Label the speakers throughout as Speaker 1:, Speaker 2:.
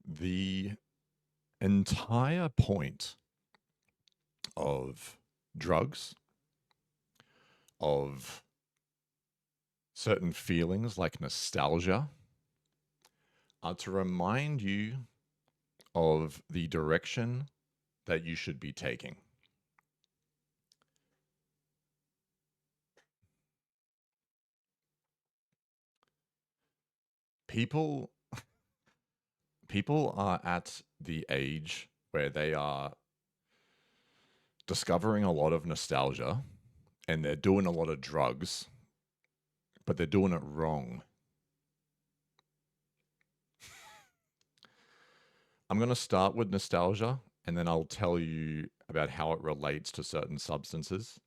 Speaker 1: The entire point of drugs, of certain feelings like nostalgia, are to remind you of the direction that you should be taking. People people are at the age where they are discovering a lot of nostalgia and they're doing a lot of drugs, but they're doing it wrong. I'm going to start with nostalgia and then I'll tell you about how it relates to certain substances.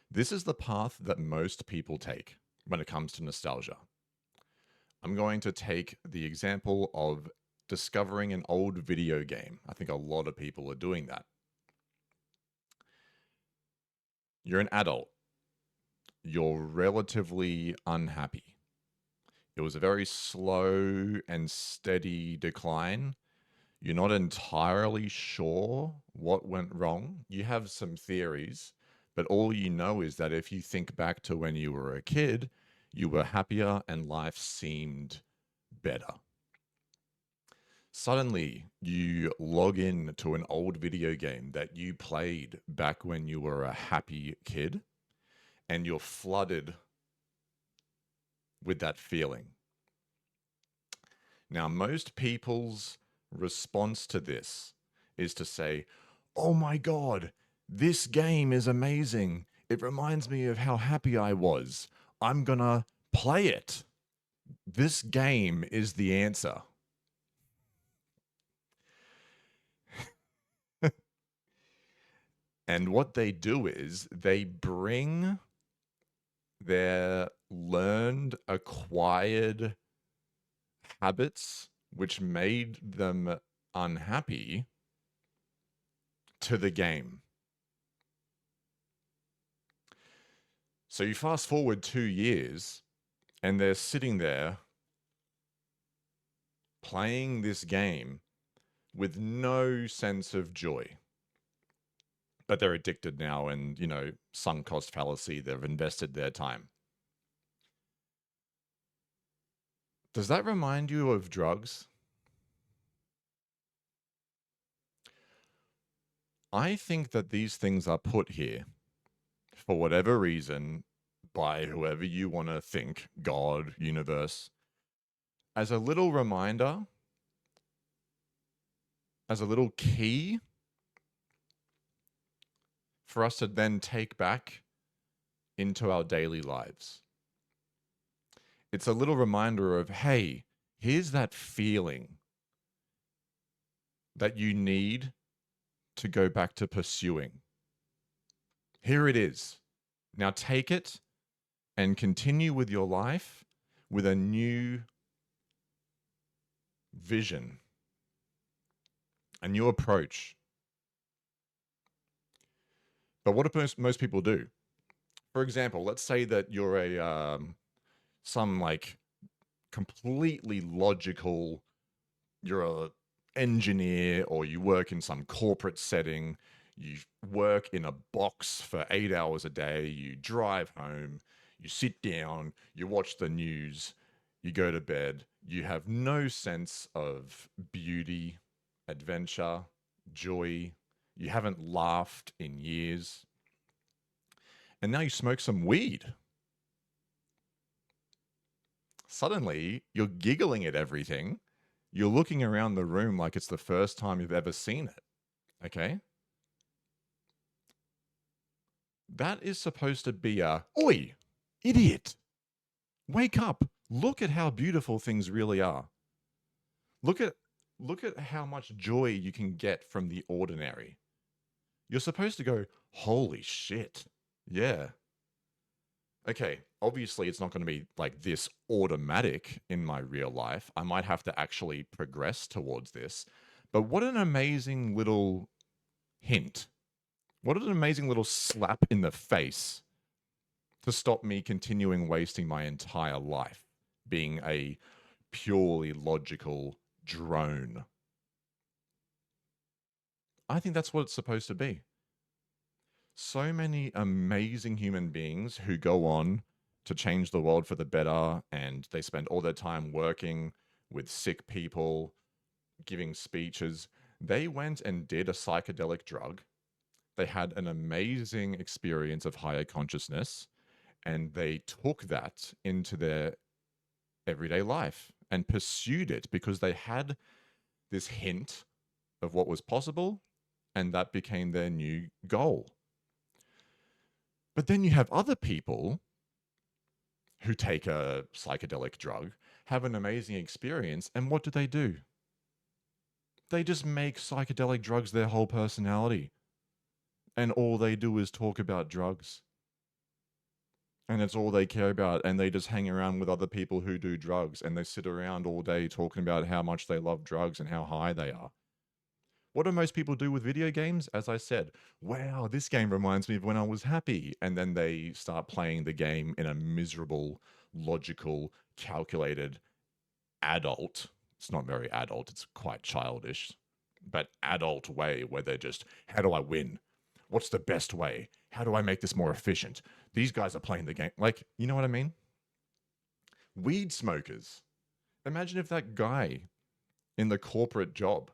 Speaker 1: This is the path that most people take when it comes to nostalgia. I'm going to take the example of discovering an old video game. I think a lot of people are doing that. You're an adult. You're relatively unhappy. It was a very slow and steady decline. You're not entirely sure what went wrong. You have some theories, but all you know is that if you think back to when you were a kid, you were happier and life seemed better. Suddenly, you log in to an old video game that you played back when you were a happy kid, and you're flooded with that feeling. Now, most people's response to this is to say, "Oh my God, this game is amazing. It reminds me of how happy I was. I'm gonna play it. This game is the answer." And what they do is they bring their learned, acquired habits, which made them unhappy, to the game. So you fast forward 2 years, and they're sitting there playing this game with no sense of joy. But they're addicted now, and, sunk cost fallacy, they've invested their time. Does that remind you of drugs? I think that these things are put here for whatever reason by whoever you want to think, God, universe, as a little reminder, as a little key for us to then take back into our daily lives. It's a little reminder of, hey, here's that feeling that you need to go back to pursuing. Here it is. Now take it and continue with your life with a new vision, a new approach. But what do most people do? For example, let's say that you're some like completely logical, you're a engineer or you work in some corporate setting, you work in a box for 8 hours a day, you drive home, you sit down, you watch the news, you go to bed, you have no sense of beauty, adventure, joy, you haven't laughed in years, and now you smoke some weed. Suddenly, you're giggling at everything. You're looking around the room like it's the first time you've ever seen it. Okay? That is supposed to be a, oi, idiot, wake up. Look at how beautiful things really are. Look at look at how much joy you can get from the ordinary. You're supposed to go, holy shit. Yeah. Okay, obviously it's not going to be like this automatic in my real life. I might have to actually progress towards this. But what an amazing little hint. What an amazing little slap in the face to stop me continuing wasting my entire life being a purely logical drone. I think that's what it's supposed to be. So many amazing human beings who go on to change the world for the better, and they spend all their time working with sick people, giving speeches. They went and did a psychedelic drug. They had an amazing experience of higher consciousness, and they took that into their everyday life and pursued it because they had this hint of what was possible, and that became their new goal. But then you have other people who take a psychedelic drug, have an amazing experience, and what do? They just make psychedelic drugs their whole personality. And all they do is talk about drugs. And it's all they care about. And they just hang around with other people who do drugs. And they sit around all day talking about how much they love drugs and how high they are. What do most people do with video games? As I said, wow, this game reminds me of when I was happy. And then they start playing the game in a miserable, logical, calculated, adult, it's not very adult, it's quite childish, but adult way where they're just, how do I win? What's the best way? How do I make this more efficient? These guys are playing the game. Like, you know what I mean? Weed smokers. Imagine if that guy in the corporate job,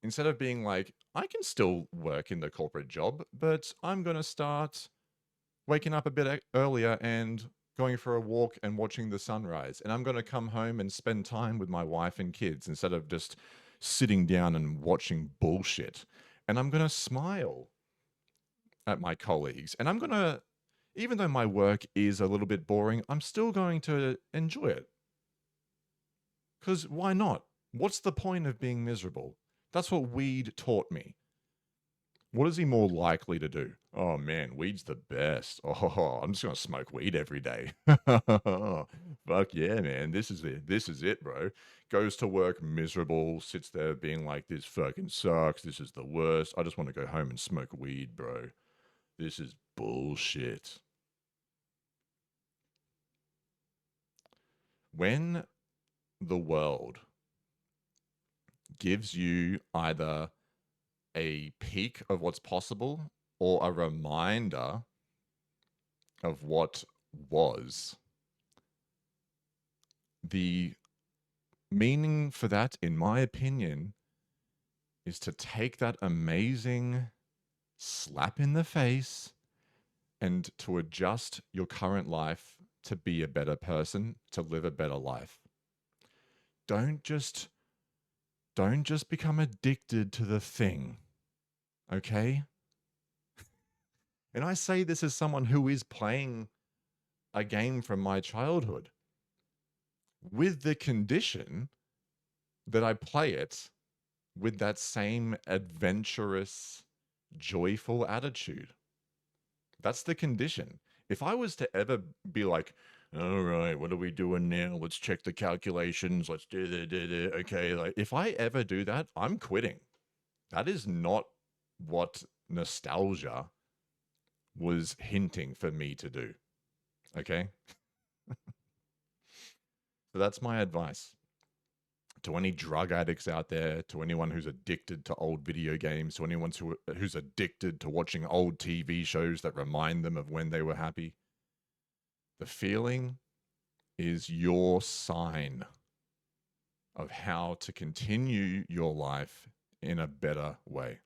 Speaker 1: instead of being like, I can still work in the corporate job, but I'm going to start waking up a bit earlier and going for a walk and watching the sunrise. And I'm going to come home and spend time with my wife and kids instead of just sitting down and watching bullshit. And I'm going to smile at my colleagues. And I'm going to, even though my work is a little bit boring, I'm still going to enjoy it. Because why not? What's the point of being miserable? That's what weed taught me. What is he more likely to do? Oh man, weed's the best. Oh, I'm just gonna smoke weed every day. Fuck yeah, man. This is it. This is it, bro. Goes to work miserable, sits there being like, this fucking sucks. This is the worst. I just want to go home and smoke weed, bro. This is bullshit. When the world gives you either a peek of what's possible or a reminder of what was, the meaning for that, in my opinion, is to take that amazing slap in the face and to adjust your current life to be a better person, to live a better life. Don't just become addicted to the thing. Okay? And I say this as someone who is playing a game from my childhood with the condition that I play it with that same adventurous, joyful attitude. That's the condition. If I was to ever be like, all right, what are we doing now? Let's check the calculations. Let's do the. Okay, like if I ever do that, I'm quitting. That is not what nostalgia was hinting for me to do. Okay? So that's my advice to any drug addicts out there, to anyone who's addicted to old video games, to anyone who's addicted to watching old TV shows that remind them of when they were happy. The feeling is your sign of how to continue your life in a better way.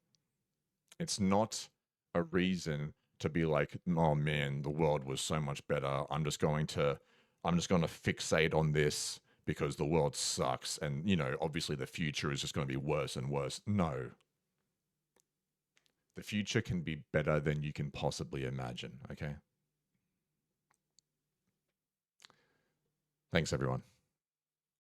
Speaker 1: It's not a reason to be like, oh man, the world was so much better. I'm just going to fixate on this because the world sucks. And, you know, obviously the future is just going to be worse and worse. No. The future can be better than you can possibly imagine. Okay. Thanks, everyone.